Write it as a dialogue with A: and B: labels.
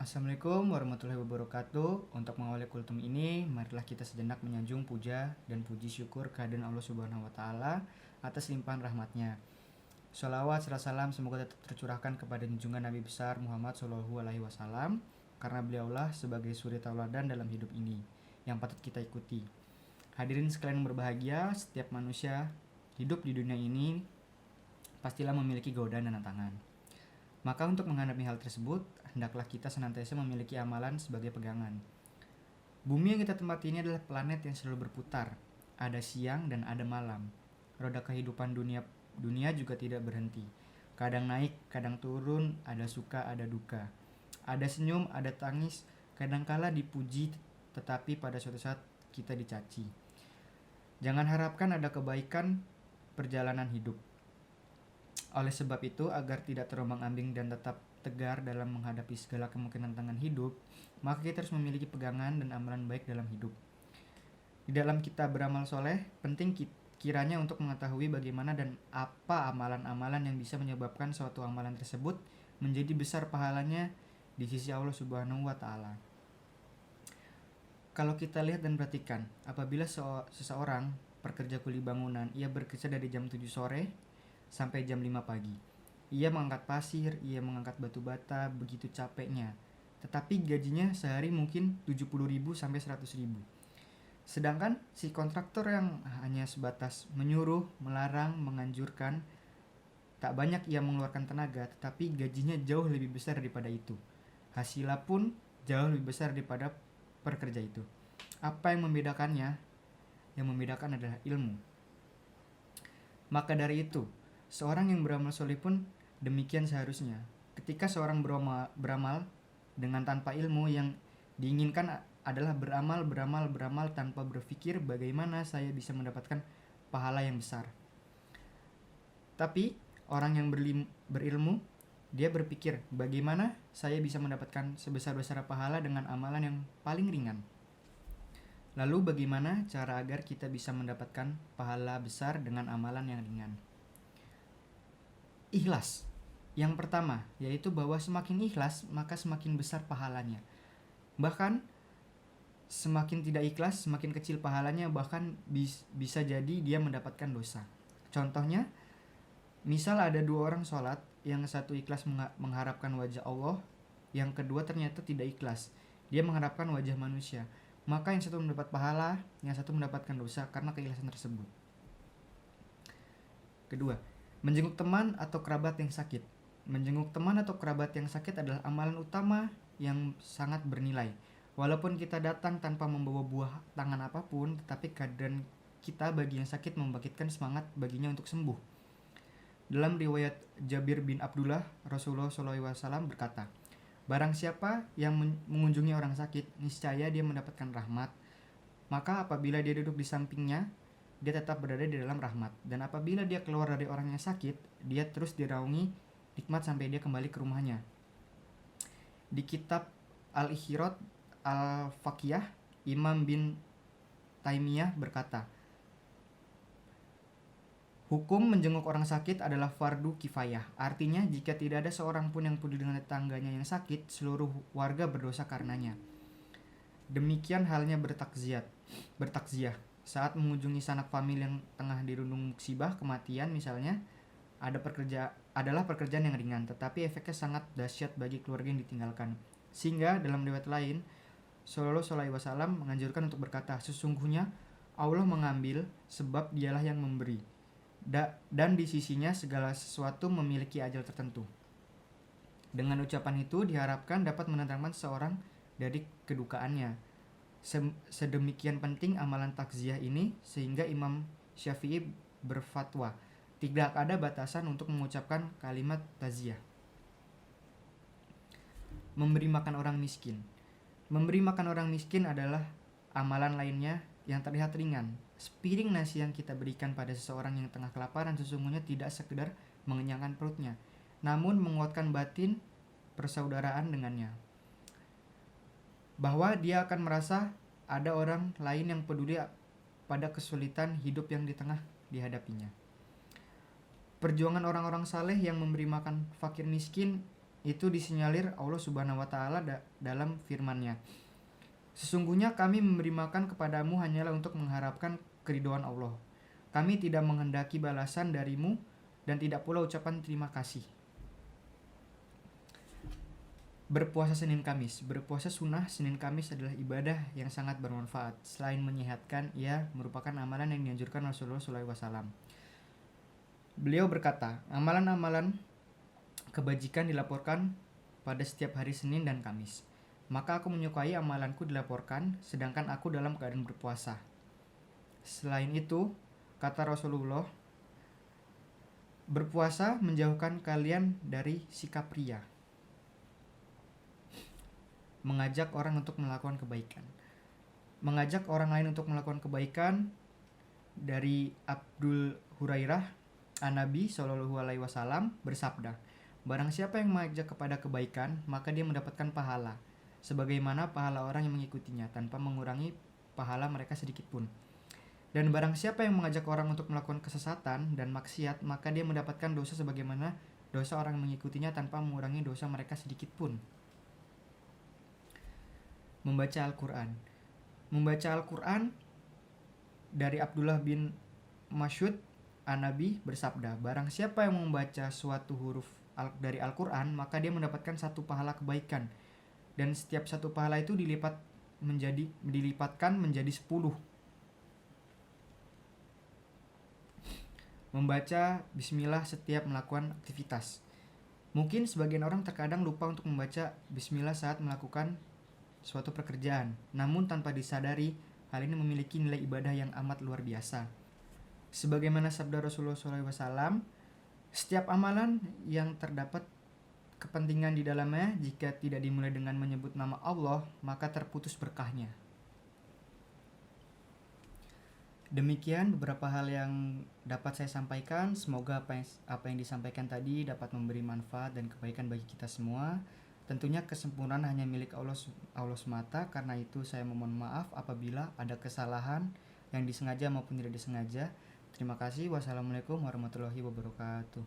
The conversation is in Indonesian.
A: Assalamualaikum warahmatullahi wabarakatuh. Untuk mengawali kultum ini, marilah kita sejenak menyanjung puja dan puji syukur kehadiran Allah Subhanahu wa taala atas limpahan rahmatnya. Sholawat serta salam semoga tetap tercurahkan kepada junjungan Nabi besar Muhammad Shallallahu alaihi wasallam, karena beliaulah sebagai suri tauladan dalam hidup ini yang patut kita ikuti. Hadirin sekalian yang berbahagia, setiap manusia hidup di dunia ini pastilah memiliki godaan dan tantangan. Maka untuk menghadapi hal tersebut, hendaklah kita senantiasa memiliki amalan sebagai pegangan. Bumi yang kita tempati ini adalah planet yang selalu berputar. Ada siang dan ada malam. Roda kehidupan dunia juga tidak berhenti. Kadang naik, kadang turun, ada suka, ada duka. Ada senyum, ada tangis, kadangkala dipuji, tetapi pada suatu saat kita dicaci. Jangan harapkan ada kebaikan perjalanan hidup. Oleh sebab itu, agar tidak terombang-ambing dan tetap tegar dalam menghadapi segala kemungkinan tantangan hidup, maka kita harus memiliki pegangan dan amalan baik dalam hidup. Di dalam kita beramal soleh, penting kiranya untuk mengetahui bagaimana dan apa amalan-amalan yang bisa menyebabkan suatu amalan tersebut menjadi besar pahalanya di sisi Allah Subhanahu wa taala. Kalau kita lihat dan perhatikan, apabila seseorang pekerja kuli bangunan, ia bekerja dari jam 7 sore sampai jam 5 pagi. Ia mengangkat pasir, ia mengangkat batu bata, begitu capeknya. Tetapi gajinya sehari mungkin 70.000 sampai 100.000. Sedangkan si kontraktor yang hanya sebatas menyuruh, melarang, menganjurkan, tak banyak ia mengeluarkan tenaga, tetapi gajinya jauh lebih besar daripada itu. Hasilnya pun jauh lebih besar daripada pekerja itu. Apa yang membedakannya? Yang membedakan adalah ilmu. Maka dari itu, seorang yang beramal soleh pun demikian seharusnya. Ketika seorang beramal dengan tanpa ilmu, yang diinginkan adalah beramal tanpa berpikir bagaimana saya bisa mendapatkan pahala yang besar. Tapi orang yang berilmu, dia berpikir bagaimana saya bisa mendapatkan sebesar-besar pahala dengan amalan yang paling ringan. Lalu bagaimana cara agar kita bisa mendapatkan pahala besar dengan amalan yang ringan? Ikhlas. Yang pertama, yaitu bahwa semakin ikhlas, maka semakin besar pahalanya. Bahkan semakin tidak ikhlas, semakin kecil pahalanya, bahkan bisa jadi dia mendapatkan dosa. Contohnya, misal ada dua orang sholat, yang satu ikhlas mengharapkan wajah Allah, yang kedua ternyata tidak ikhlas, dia mengharapkan wajah manusia. Maka yang satu mendapat pahala, yang satu mendapatkan dosa karena keikhlasan tersebut. Kedua, menjenguk teman atau kerabat yang sakit. Menjenguk teman atau kerabat yang sakit adalah amalan utama yang sangat bernilai. Walaupun kita datang tanpa membawa buah tangan apapun, tetapi kehadiran kita bagi yang sakit membangkitkan semangat baginya untuk sembuh. Dalam riwayat Jabir bin Abdullah, Rasulullah SAW berkata, barang siapa yang mengunjungi orang sakit, niscaya dia mendapatkan rahmat. Maka apabila dia duduk di sampingnya, dia tetap berada di dalam rahmat. Dan apabila dia keluar dari orang yang sakit, dia terus diraungi nikmat sampai dia kembali ke rumahnya. Di kitab Al-Ihrat Al-Faqih, Imam bin Taimiyah berkata, hukum menjenguk orang sakit adalah fardu kifayah. Artinya, jika tidak ada seorang pun yang peduli dengan tetangganya yang sakit, seluruh warga berdosa karenanya. Demikian halnya bertakziah. Saat mengunjungi sanak famili yang tengah dirundung musibah kematian misalnya, adalah pekerjaan yang ringan, tetapi efeknya sangat dahsyat bagi keluarga yang ditinggalkan. Sehingga dalam riwayat lain, Sallallahu alaihi wasallam menganjurkan untuk berkata, sesungguhnya Allah mengambil sebab dialah yang memberi. Dan di sisinya segala sesuatu memiliki ajal tertentu. Dengan ucapan itu diharapkan dapat menenangkan seseorang dari kedukaannya. Sedemikian penting amalan takziah ini sehingga Imam Syafi'i berfatwa, tidak ada batasan untuk mengucapkan kalimat takziah. Memberi makan orang miskin. Memberi makan orang miskin adalah amalan lainnya yang terlihat ringan. Sepiring nasi yang kita berikan pada seseorang yang tengah kelaparan sesungguhnya tidak sekedar mengenyangkan perutnya, namun menguatkan batin persaudaraan dengannya. Bahwa dia akan merasa ada orang lain yang peduli pada kesulitan hidup yang di tengah dihadapinya. Perjuangan orang-orang saleh yang memberi makan fakir miskin itu disinyalir Allah Subhanahu wa taala dalam firman-Nya. Sesungguhnya kami memberi makan kepadamu hanyalah untuk mengharapkan keridhaan Allah. Kami tidak menghendaki balasan darimu dan tidak pula ucapan terima kasih. Berpuasa Senin Kamis. Berpuasa sunnah Senin Kamis adalah ibadah yang sangat bermanfaat. Selain menyehatkan, ia merupakan amalan yang dianjurkan Rasulullah SAW. Beliau berkata, amalan-amalan kebajikan dilaporkan pada setiap hari Senin dan Kamis. Maka aku menyukai amalanku dilaporkan, sedangkan aku dalam keadaan berpuasa. Selain itu, kata Rasulullah, berpuasa menjauhkan kalian dari sikap ria. Mengajak orang untuk melakukan kebaikan. Mengajak orang lain untuk melakukan kebaikan dari Abdul Hurairah, An-Nabi SAW bersabda, barang siapa yang mengajak kepada kebaikan, maka dia mendapatkan pahala, sebagaimana pahala orang yang mengikutinya, tanpa mengurangi pahala mereka sedikit pun. Dan barang siapa yang mengajak orang untuk melakukan kesesatan dan maksiat, maka dia mendapatkan dosa sebagaimana dosa orang yang mengikutinya tanpa mengurangi dosa mereka sedikit pun. Membaca Al-Quran. Membaca Al-Quran dari Abdullah bin Mas'ud, An-Nabi bersabda, barang siapa yang membaca suatu huruf dari Al-Quran, maka dia mendapatkan satu pahala kebaikan, dan setiap satu pahala itu dilipatkan menjadi 10. Membaca bismillah setiap melakukan aktivitas. Mungkin sebagian orang terkadang lupa untuk membaca bismillah saat melakukan suatu pekerjaan, namun tanpa disadari, hal ini memiliki nilai ibadah yang amat luar biasa. Sebagaimana sabda Rasulullah SAW, setiap amalan yang terdapat kepentingan di dalamnya, jika tidak dimulai dengan menyebut nama Allah, maka terputus berkahnya. Demikian beberapa hal yang dapat saya sampaikan. Semoga apa yang disampaikan tadi dapat memberi manfaat dan kebaikan bagi kita semua. Tentunya kesempurnaan hanya milik Allah semata. Karena itu saya memohon maaf apabila ada kesalahan yang disengaja maupun tidak disengaja. Terima kasih. Wassalamualaikum warahmatullahi wabarakatuh.